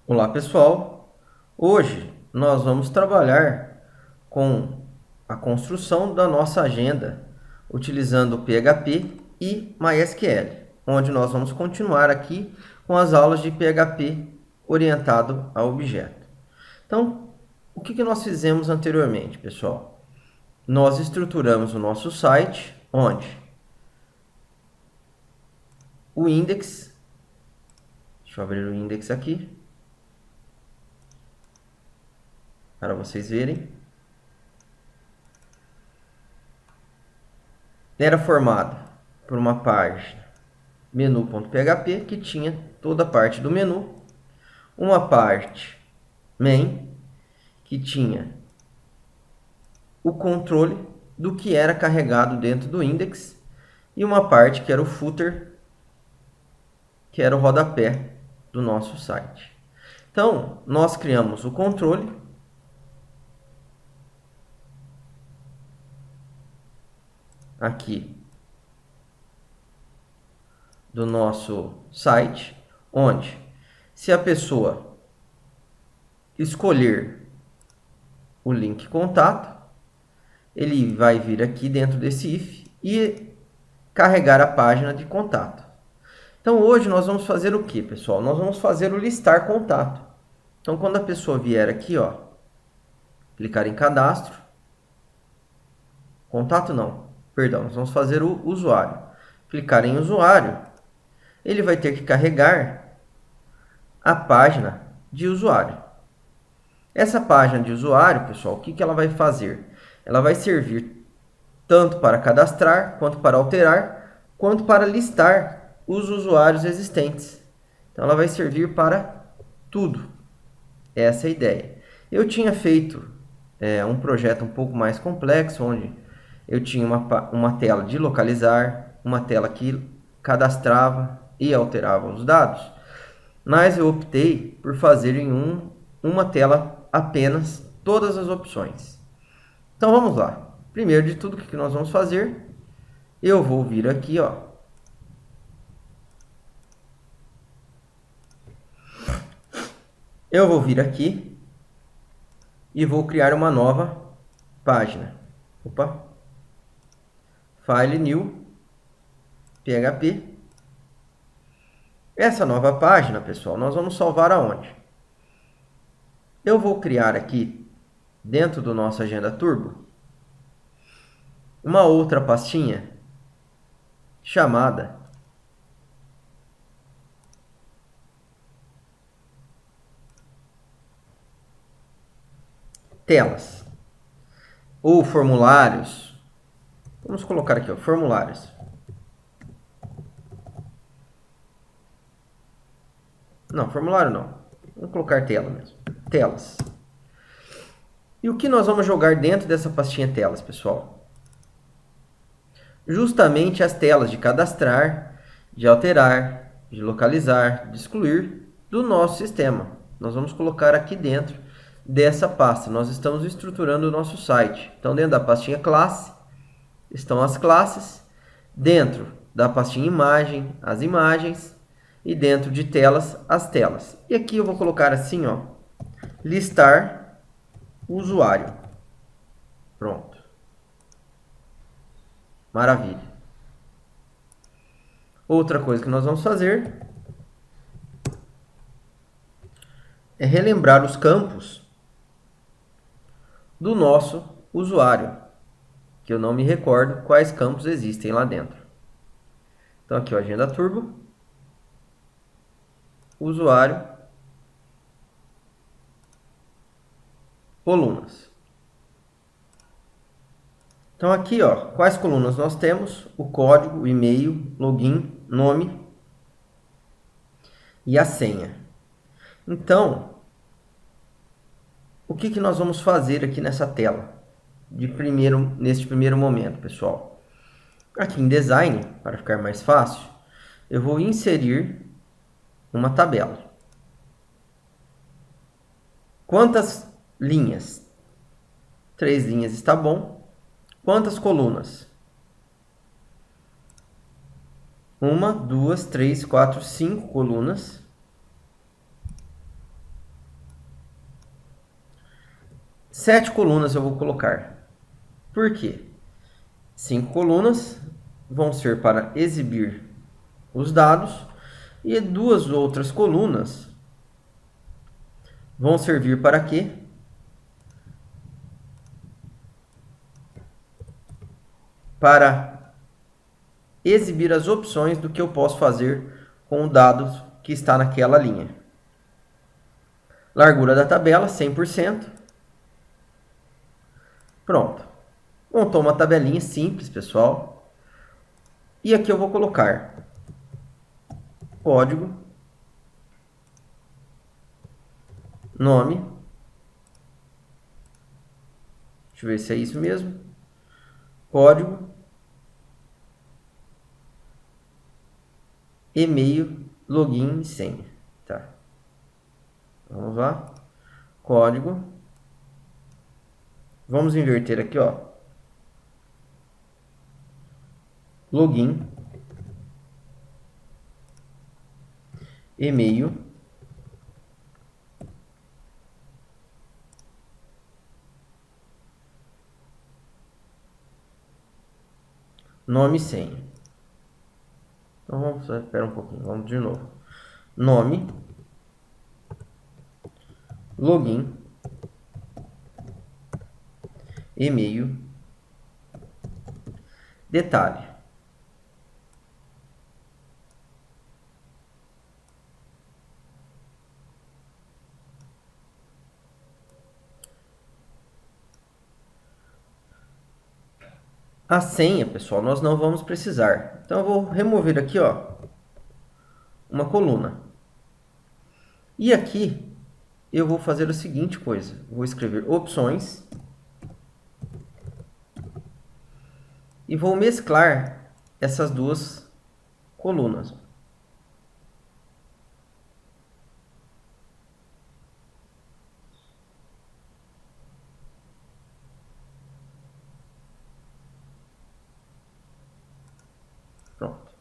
Olá pessoal, hoje nós vamos trabalhar com a construção da nossa agenda utilizando PHP e MySQL, onde nós vamos continuar aqui com as aulas de PHP orientado a objeto. Então, o que nós fizemos anteriormente, pessoal? Nós estruturamos o nosso site, onde o index, deixa eu abrir o index aqui, para vocês verem, era formado por uma página menu.php que tinha toda a parte do menu, uma parte main que tinha o controle do que era carregado dentro do index e uma parte que era o footer, que era o rodapé do nosso site. Então, nós criamos o controle aqui do nosso site, onde se a pessoa escolher o link contato, ele vai vir aqui dentro desse if e carregar a página de contato. Então hoje nós vamos fazer o que, pessoal? Nós vamos fazer o listar contato. Então quando a pessoa vier aqui, ó, clicar em cadastro, contato não, perdão, nós vamos fazer o usuário. Clicar em usuário, ele vai ter que carregar a página de usuário. Essa página de usuário, pessoal, o que ela vai fazer? Ela vai servir tanto para cadastrar, quanto para alterar, quanto para listar os usuários existentes. Então, ela vai servir para tudo. Essa é a ideia. Eu tinha feito um projeto um pouco mais complexo, onde eu tinha uma tela de localizar, uma tela que cadastrava e alterava os dados, mas eu optei por fazer em uma tela apenas todas as opções. Então vamos lá. Primeiro de tudo, o que nós vamos fazer? Eu vou vir aqui, ó. Eu vou vir aqui e vou criar uma nova página. Opa. File New, PHP. Essa nova página, pessoal, nós vamos salvar aonde? Eu vou criar aqui, dentro do nosso Agenda Turbo, uma outra pastinha chamada telas ou formulários. Vamos colocar aqui, ó, formulários. Não, formulário não. Vamos colocar tela mesmo. Telas. E o que nós vamos jogar dentro dessa pastinha telas, pessoal? Justamente as telas de cadastrar, de alterar, de localizar, de excluir do nosso sistema. Nós vamos colocar aqui dentro dessa pasta. Nós estamos estruturando o nosso site. Então, dentro da pastinha classe, estão as classes. Dentro da pastinha imagem, as imagens. E dentro de telas, as telas. E aqui eu vou colocar assim, ó, listar usuário. Pronto. Maravilha. Outra coisa que nós vamos fazer é relembrar os campos do nosso usuário, que eu não me recordo quais campos existem lá dentro. Então aqui, ó, Agenda Turbo, usuário, colunas. Então aqui, ó, quais colunas nós temos? O código, o e-mail, login, nome e a senha. Então, o que nós vamos fazer aqui nessa tela? Neste primeiro momento, pessoal. Aqui em Design, para ficar mais fácil, eu vou inserir uma tabela. Quantas linhas? 3 linhas está bom. Quantas colunas? 1, 2, 3, 4, 5 colunas. 7 colunas eu vou colocar. Por quê? 5 colunas vão ser para exibir os dados e 2 outras colunas vão servir para quê? Para exibir as opções do que eu posso fazer com o dado que está naquela linha. Largura da tabela, 100%. Pronto. Montou uma tabelinha simples, pessoal. E aqui eu vou colocar código, nome. Deixa eu ver se é isso mesmo. Código, e-mail, login e senha. Tá. Vamos lá. Código. Vamos inverter aqui, ó. Login, e-mail, nome e senha. Então vamos, espera um pouquinho, vamos de novo. Nome, login, e-mail, detalhe. A senha, pessoal, nós não vamos precisar. Então eu vou remover aqui, ó, uma coluna. E aqui eu vou fazer a seguinte coisa. Vou escrever opções e vou mesclar essas duas colunas. Pronto.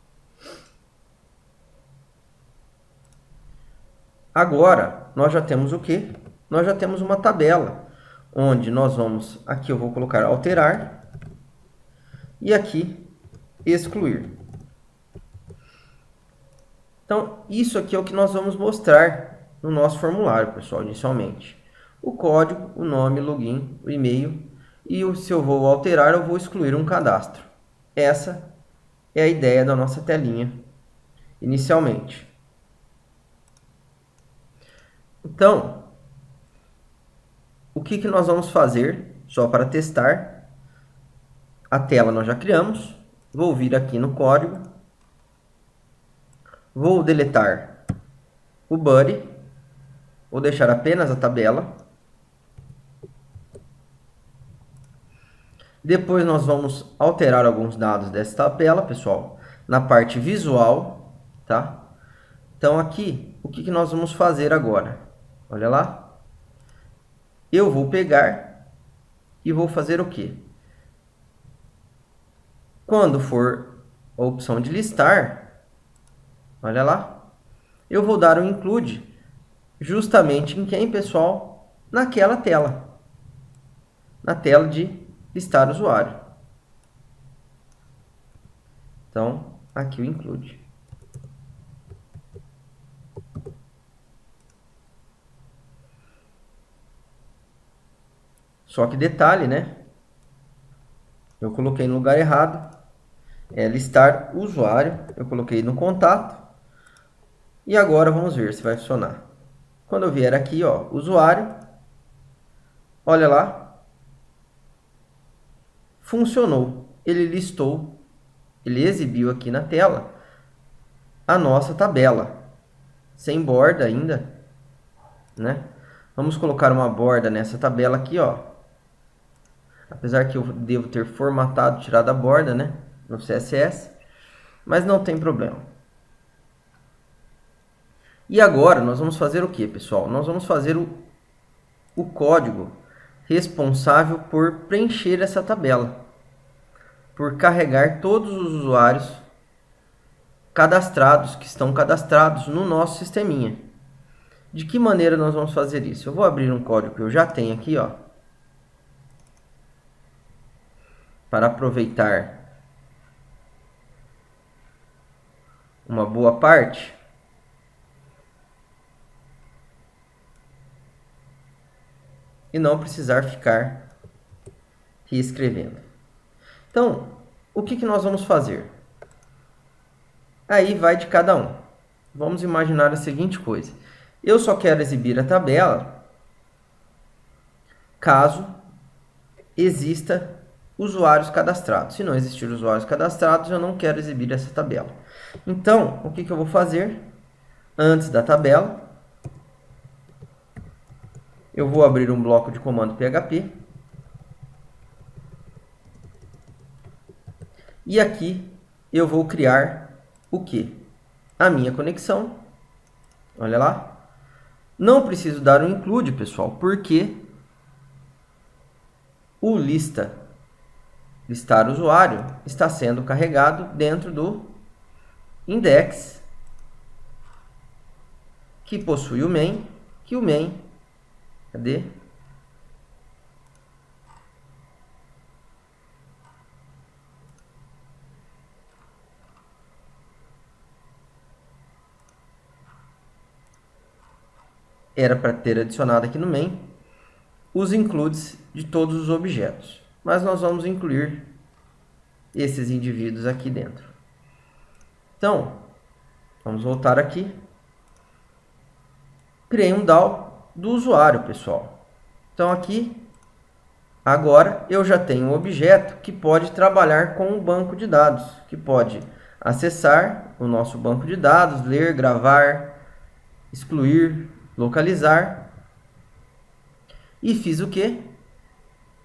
Agora, nós já temos o quê? Nós já temos uma tabela, onde nós vamos, aqui eu vou colocar alterar, e aqui excluir. Então, isso aqui é o que nós vamos mostrar no nosso formulário, pessoal, inicialmente. O código, o nome, login, o e-mail, e se eu vou alterar, eu vou excluir um cadastro. Essa é a ideia da nossa telinha, inicialmente. Então, o que nós vamos fazer, só para testar? A tela nós já criamos. Vou vir aqui no código. Vou deletar o body. Vou deixar apenas a tabela. Depois nós vamos alterar alguns dados dessa tabela, pessoal, na parte visual, tá? Então aqui, o que nós vamos fazer agora? Olha lá. Eu vou pegar e vou fazer o quê? Quando for a opção de listar, olha lá, eu vou dar um include justamente em quem, pessoal? Naquela tela. Na tela de listar usuário. Então, aqui o include. Só que detalhe, né? Eu coloquei no lugar errado. É listar usuário. Eu coloquei no contato. E agora vamos ver se vai funcionar. Quando eu vier aqui, ó, usuário. Olha lá. Funcionou. Ele listou, ele exibiu aqui na tela a nossa tabela. Sem borda ainda, né? Vamos colocar uma borda nessa tabela aqui, ó. Apesar que eu devo ter formatado, tirado a borda, né? No CSS. Mas não tem problema. E agora nós vamos fazer o que, pessoal? Nós vamos fazer o código responsável por preencher essa tabela. Por carregar todos os usuários cadastrados, que estão cadastrados no nosso sisteminha. De que maneira nós vamos fazer isso? Eu vou abrir um código que eu já tenho aqui, ó. para aproveitar uma boa parte, e não precisar ficar reescrevendo. Então, o que nós vamos fazer? Aí vai de cada um. Vamos imaginar a seguinte coisa. Eu só quero exibir a tabela caso exista usuários cadastrados. Se não existir usuários cadastrados, eu não quero exibir essa tabela. Então, o que eu vou fazer? Antes da tabela, eu vou abrir um bloco de comando PHP. E aqui eu vou criar o quê? A minha conexão. Olha lá. Não preciso dar um include, pessoal, porque o listar usuário está sendo carregado dentro do index, que possui o main, que o main, cadê? Era para ter adicionado aqui no main os includes de todos os objetos. Mas nós vamos incluir esses indivíduos aqui dentro. Então, vamos voltar aqui. Criei um DAO do usuário, pessoal. Então, aqui, agora, eu já tenho um objeto que pode trabalhar com um banco de dados, que pode acessar o nosso banco de dados, ler, gravar, excluir, localizar. E fiz o quê?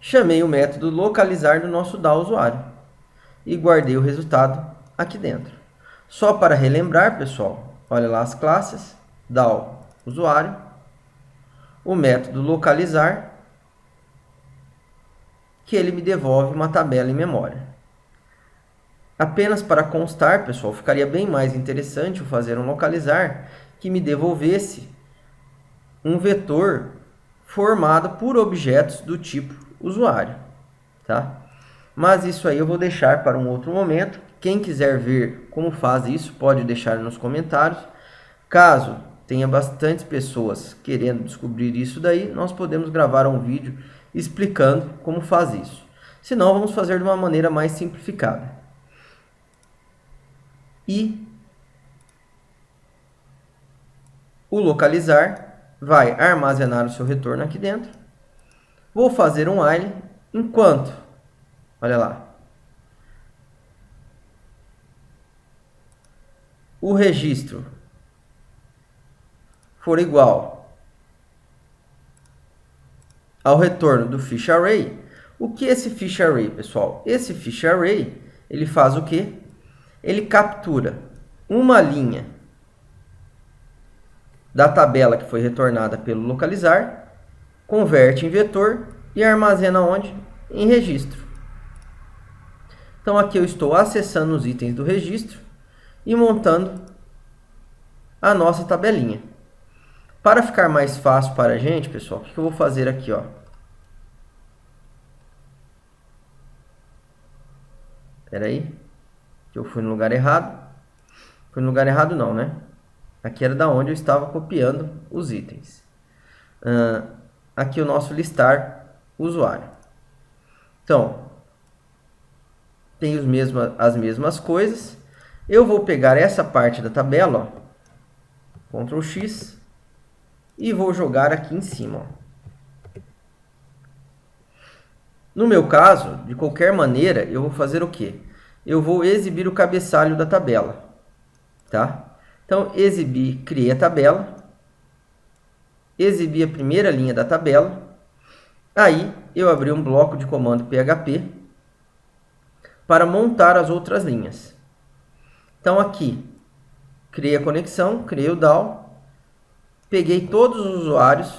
Chamei o método localizar do nosso DAO usuário e guardei o resultado aqui dentro. Só para relembrar, pessoal, olha lá as classes, DAO usuário, o método localizar, que ele me devolve uma tabela em memória. Apenas para constar, pessoal, ficaria bem mais interessante eu fazer um localizar que me devolvesse um vetor formado por objetos do tipo usuário, tá? Mas isso aí eu vou deixar para um outro momento. Quem quiser ver como faz isso, pode deixar nos comentários. Caso tenha bastante pessoas querendo descobrir isso daí, nós podemos gravar um vídeo explicando como faz isso. Se não, vamos fazer de uma maneira mais simplificada. E o localizar vai armazenar o seu retorno aqui dentro. Vou fazer um while enquanto, olha lá, o registro for igual ao retorno do fish array. O que é esse fish array, pessoal? Esse fish array, ele faz o quê? Ele captura uma linha da tabela que foi retornada pelo localizar, converte em vetor e armazena onde? Em registro. Então, aqui eu estou acessando os itens do registro e montando a nossa tabelinha. Para ficar mais fácil para a gente, pessoal, o que eu vou fazer aqui? Espera aí, que eu fui no lugar errado. Fui no lugar errado não, né? Aqui era da onde eu estava copiando os itens. Aqui o nosso listar usuário. Então, tem as mesmas coisas. Eu vou pegar essa parte da tabela, Ctrl X, e vou jogar aqui em cima. No meu caso, de qualquer maneira, eu vou fazer o quê? Eu vou exibir o cabeçalho da tabela. Tá? Então, exibir, criei a tabela, exibi a primeira linha da tabela, aí eu abri um bloco de comando PHP para montar as outras linhas. Então, aqui, criei a conexão, criei o DAO, peguei todos os usuários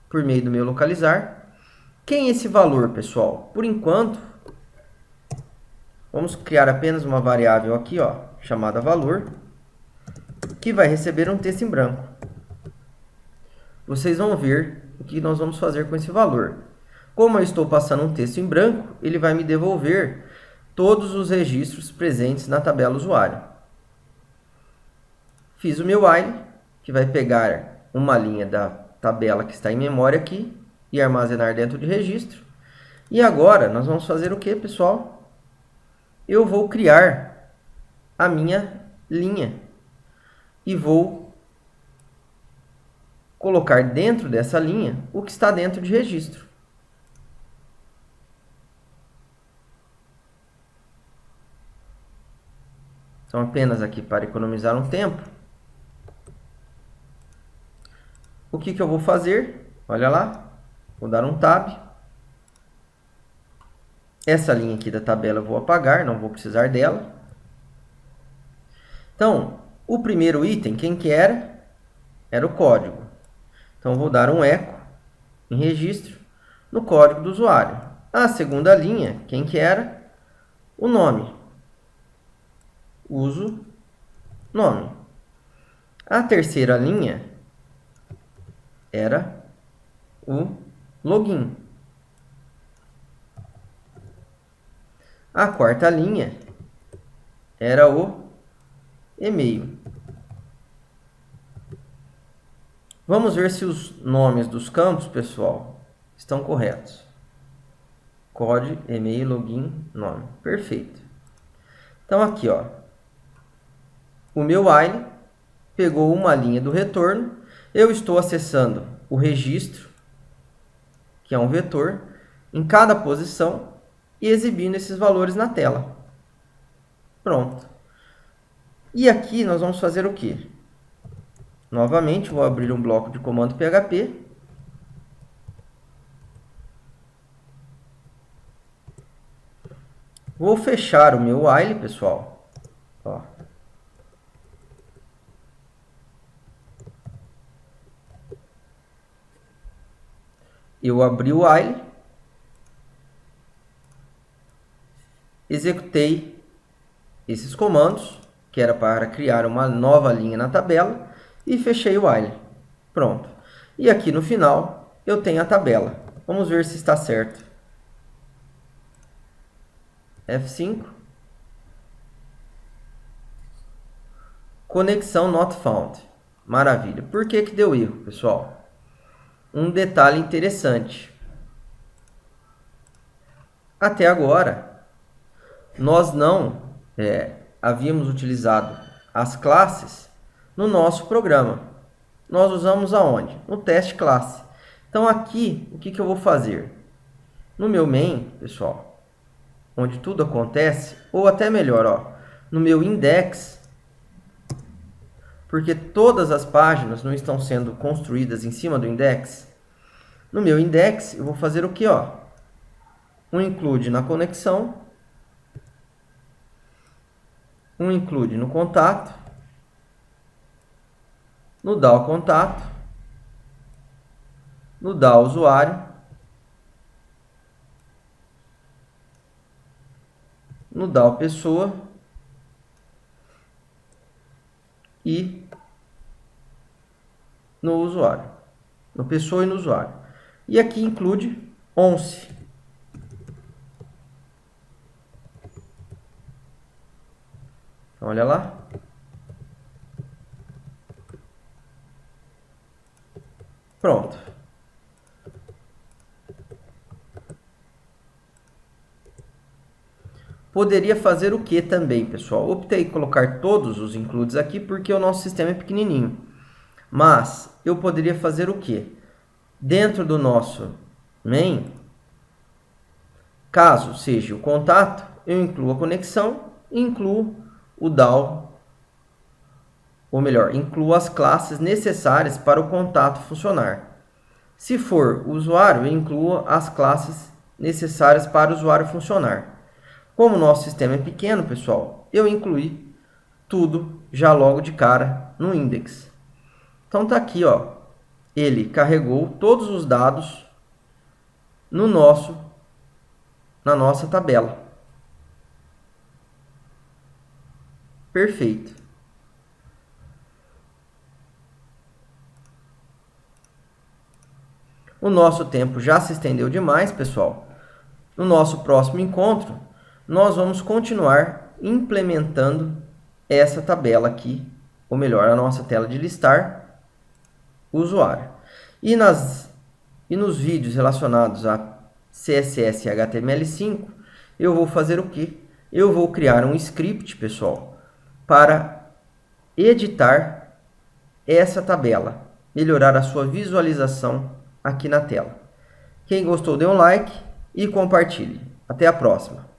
por meio do meu localizar. Quem é esse valor, pessoal? Por enquanto, vamos criar apenas uma variável aqui, chamada valor, que vai receber um texto em branco. Vocês vão ver o que nós vamos fazer com esse valor. Como eu estou passando um texto em branco, ele vai me devolver todos os registros presentes na tabela usuário. Fiz o meu while, que vai pegar uma linha da tabela que está em memória aqui e armazenar dentro de registro. E agora, nós vamos fazer o que, pessoal? Eu vou criar a minha linha e vou colocar dentro dessa linha o que está dentro de registro. Então, apenas aqui para economizar um tempo, o que eu vou fazer? Olha lá, vou dar um tab. Essa linha aqui da tabela eu vou apagar, não vou precisar dela. Então, o primeiro item, quem que era? Era o código. Então, vou dar um eco em registro no código do usuário. A segunda linha, quem que era? O nome. Uso nome. A terceira linha era o login. A quarta linha era o e-mail. Vamos ver se os nomes dos campos, pessoal, estão corretos. Code, e-mail, login, nome. Perfeito. Então, aqui, ó, o meu while pegou uma linha do retorno. Eu estou acessando o registro, que é um vetor, em cada posição e exibindo esses valores na tela. Pronto. E aqui nós vamos fazer o quê? Novamente, vou abrir um bloco de comando PHP. Vou fechar o meu while, pessoal. Ó. Eu abri o while, executei esses comandos, que era para criar uma nova linha na tabela, e fechei o while. Pronto. E aqui no final, eu tenho a tabela. Vamos ver se está certo. F5. Conexão not found. Maravilha. Por que que deu erro, pessoal? Um detalhe interessante. Até agora, nós não havíamos utilizado as classes no nosso programa. Nós usamos aonde? No teste classe. Então, aqui, o que eu vou fazer? No meu main, pessoal, onde tudo acontece, ou até melhor, ó, no meu index, porque todas as páginas não estão sendo construídas em cima do index. No meu index, eu vou fazer o que? Um include na conexão, um include no contato, no DAO contato, no DAO usuário, no DAO pessoa e no usuário. No pessoa e no usuário. E aqui include 11. Então, olha lá. Pronto. Poderia fazer o que também, pessoal? Optei em colocar todos os includes aqui porque o nosso sistema é pequenininho. Mas eu poderia fazer o que? Dentro do nosso main, caso seja o contato, eu incluo a conexão e incluo o DAO, ou melhor, incluo as classes necessárias para o contato funcionar. Se for o usuário, eu incluo as classes necessárias para o usuário funcionar. Como o nosso sistema é pequeno, pessoal, eu incluí tudo já logo de cara no index. Então, está aqui, ó, ele carregou todos os dados na nossa tabela. Perfeito. O nosso tempo já se estendeu demais, pessoal. No nosso próximo encontro, nós vamos continuar implementando essa tabela aqui, ou melhor, a nossa tela de listar usuário. E nos vídeos relacionados a CSS e HTML5, eu vou fazer o quê? Eu vou criar um script, pessoal, para editar essa tabela, melhorar a sua visualização aqui na tela. Quem gostou, dê um like e compartilhe. Até a próxima!